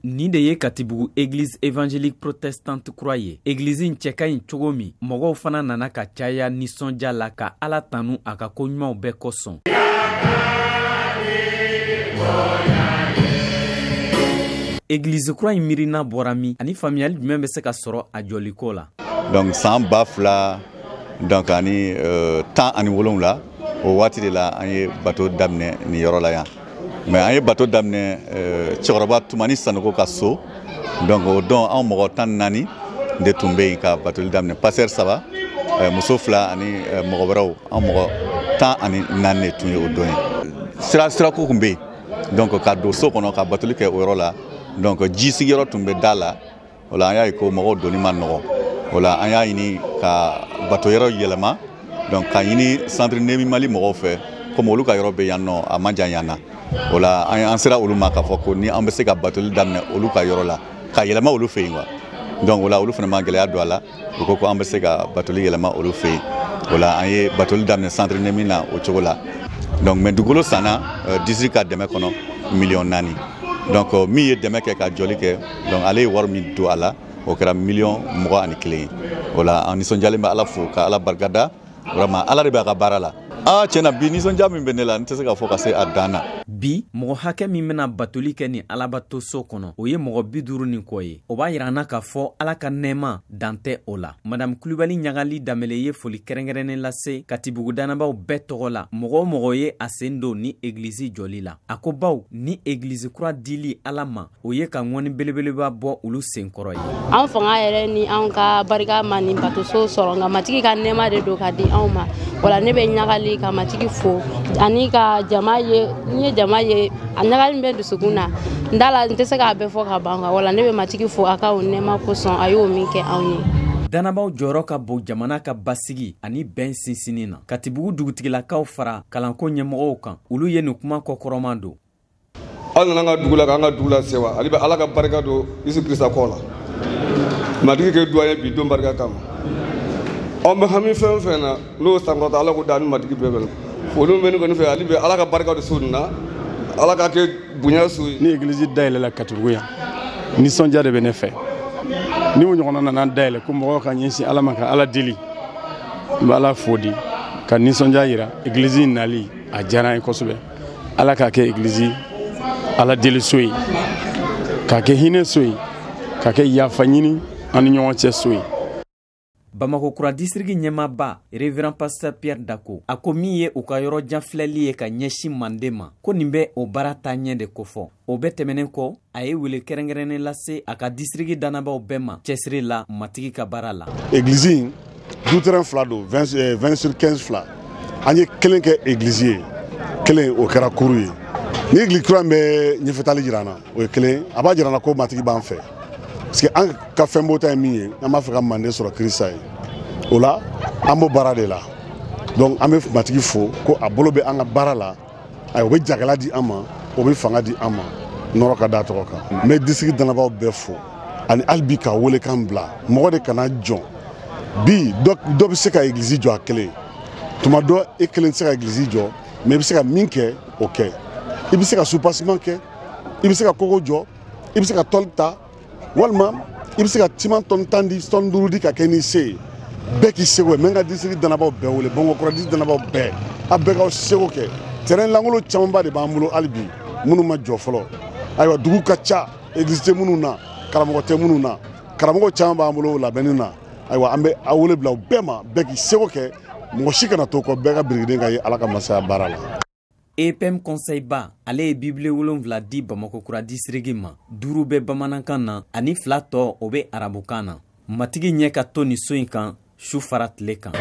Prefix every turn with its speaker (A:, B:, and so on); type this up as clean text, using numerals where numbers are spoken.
A: Ni de ye Katibugu Église évangélique protestante croyée. Église in cɛ ka ɲi cogo min, mɔgɔw fana nana ka caya nisɔndiya la ka Ala tanu a ka koɲumanw bɛɛ kosɔn. Église kura in miirina bɔra min ani faamuyali jumɛn bɛ se ka sɔrɔ a jɔliko la.
B: Donc san 2000 donc ani 17 o waati de la an ye bateau daminɛ ni yɔrɔ la yan. Mais an ye bateau daminɛ cɛkɔrɔba Tumani Sanogo ka so. Donc o don an mɔgɔ 14 de tun bɛ yen ka bateau daminɛ. Pasteur 3 muso 2 ani mɔgɔ wɛrɛw an mɔgɔ 14 de tun ye o don ye. Sira ko kun bɛ yen. Donc ka don so kɔnɔ ka bateau kɛ o yɔrɔ la. Donc ji sigiyɔrɔ tun bɛ da la. O la an y'a ye ko mɔgɔw donni ma nɔgɔ. O la an y'a ɲini ka bateau yɔrɔ yɛlɛma. Donc ka ɲini centre Nemi Mali mɔgɔw fɛ comme olu ka yɔrɔ bɛ yan nɔ a man jan yan na. O la an sera olu ma k'a fɔ ko ni an bɛ se ka bateau daminɛ olu ka yɔrɔ la ka yɛlɛma olu fɛ yen quoi. Donc o la olu fana ma gɛlɛya don a la u ko an bɛ se ka bateau yɛlɛma olu fɛ yen. O la an ye bateau daminɛ centre Nemi na o cogo la. Donc mais dugukolo sanna district ka dɛmɛ kɔnɔ 4 millions. Donc min ye dɛmɛ kɛ ka jɔli kɛ donc ale ye wari min don a la o kɛra 21 millions. O la an nisɔndiyalen bɛ Ala fo ka Ala barikada vraiment Ala de b'a ka baara la. Tiɲɛna bi nisɔndiya min bɛ ne la n tɛ se ka fɔ ka se a dan na.
A: Bi mɔgɔ hakɛ min bɛna batoli kɛ ni Alabato so kɔnɔ o ye mɔgɔ 50 ni kɔ ye. O b'a yira an na k'a fɔ Ala ka nɛɛma dan tɛ o la. Madame Kulibali Ɲagali Danbɛlɛ ye foli kɛrɛnkɛrɛnnen lase Katibugu danabaaw bɛɛ tɔgɔ la. Mɔgɔ o mɔgɔ ye a sen don ni église jɔli la. A ko baw ni église kura dili Ala ma o ye ka ŋɔni belebeleba bɔ olu senkɔrɔ ye.
C: An fanga yɛrɛ ni an ka barika ma ni bato so sɔrɔ nka matigi ka nɛɛma de don ka di anw ma. Wala ne bɛ Ɲagali ka matigi fo ani ka jama ye n ye jama ye a ɲagali bɛ dusukun na n t'a la n tɛ se k'a bɛɛ fɔ ka ban wala ne bɛ matigi fo a ka o nɛɛma kosɔn a y'o min kɛ anw ye.
A: Danabaaw jɔyɔrɔ ka bon jamana ka basigi ani bɛn sinsinni na. Katibugu dugutigilakaw fara kalanko ɲɛmɔgɔw kan olu ye nin kuma kɔkɔrɔman don.
D: An nana an ka dugu la k'an ka dugu la sewa ale bɛ Ala ka barika don Yesu Kirista kɔ la matigi kɛ duwaye bi don barika kama. On bɛ hami fɛn o fɛn na n'o sankɔrɔta Ala ko da ni matigi bɛɛ bɛ olu bɛ ne kɔni fɛ ale bɛ Ala ka barika don so nin na Ala ka kɛ bonya so ye.
E: Ni église dayɛlɛla Katibugu yan nisɔndiya de bɛ ne fɛ ni o ɲɔgɔnna nana dayɛlɛ ko mɔgɔw ka ɲɛsin Ala ma ka Ala deli n bɛ Ala fo di ka nisɔndiya yira église nali a diyara n ye kosɛbɛ Ala k'a kɛ église Ala deli so ye k'a kɛ hinɛ so ye k'a kɛ yafa ɲini an ni ɲɔgɔn cɛ so ye.
A: Bamako kura district ɲɛmaaba Révérend Pasteur Pierre Dako a ko min ye u ka yɔrɔ janfilɛli ye ka ɲɛsin Mande ma ko nin bɛ o baara taaɲɛ de kofɔ. O bɛ tɛmɛnen kɔ a ye wele kɛrɛnkɛrɛnnen lase a ka district danabaaw bɛɛ ma cɛsiri la matigi ka baara la.
F: Église in du terrain 2 don 20 sur 15 fila an ye kelen kɛ église ye kelen o kɛra kuru ye ni église kura bɛ ɲɛfɛtali jira an na o ye kelen a b'a jira an na ko matigi b'an fɛ. Parce que an ka fɛn bɔta ye min ye an b'a fɛ ka Mande sɔrɔ Kirista ye o la an b'o baara de la donc an bɛ matigi fo ko a bolo bɛ an ka baara la ayi o bɛ jagala di an ma o bɛ fanga di an ma nɔrɔ ka da tɔgɔ kan n bɛ district danabaaw bɛɛ fo ani hali bi ka welekan bila mɔgɔ de kana jɔn bi dɔ bɛ se ka église jɔ a kelen tuma dɔ e kelen tɛ se ka église jɔ mais i bɛ se ka min kɛ o kɛ i bɛ se ka soupassement kɛ i bɛ se ka kogo jɔ i bɛ se ka tɔli ta. Walima i bɛ se ka ciment tonne 10 di tonne 5 di ka kɛ ni se ye bɛɛ k'i seko ye n bɛ n ka district danabaaw bɛɛ wele Bamakɔkura district danabaaw bɛɛ a bɛɛ k'aw seko kɛ terrain lankolon camanba de b'an bolo hali bi minnu ma jɔ fɔlɔ ayiwa dugu ka ca église tɛ minnu na karamɔgɔ tɛ minnu na karamɔgɔ caman b'an bolo labɛnni na ayiwa an bɛ a wele bila u bɛɛ ma bɛɛ k'i seko kɛ mɔgɔ si kana to kɔ bɛɛ ka birikiden ka ye Ala ka masaya baara la.
A: EPM conseil ba ale ye Bible 7 di Bamako kura district ma 5 bɛ bamanankan na ani 2 tɔ o bɛ arabukan na matigi ɲɛ ka to ni so in kan su fara tile kan.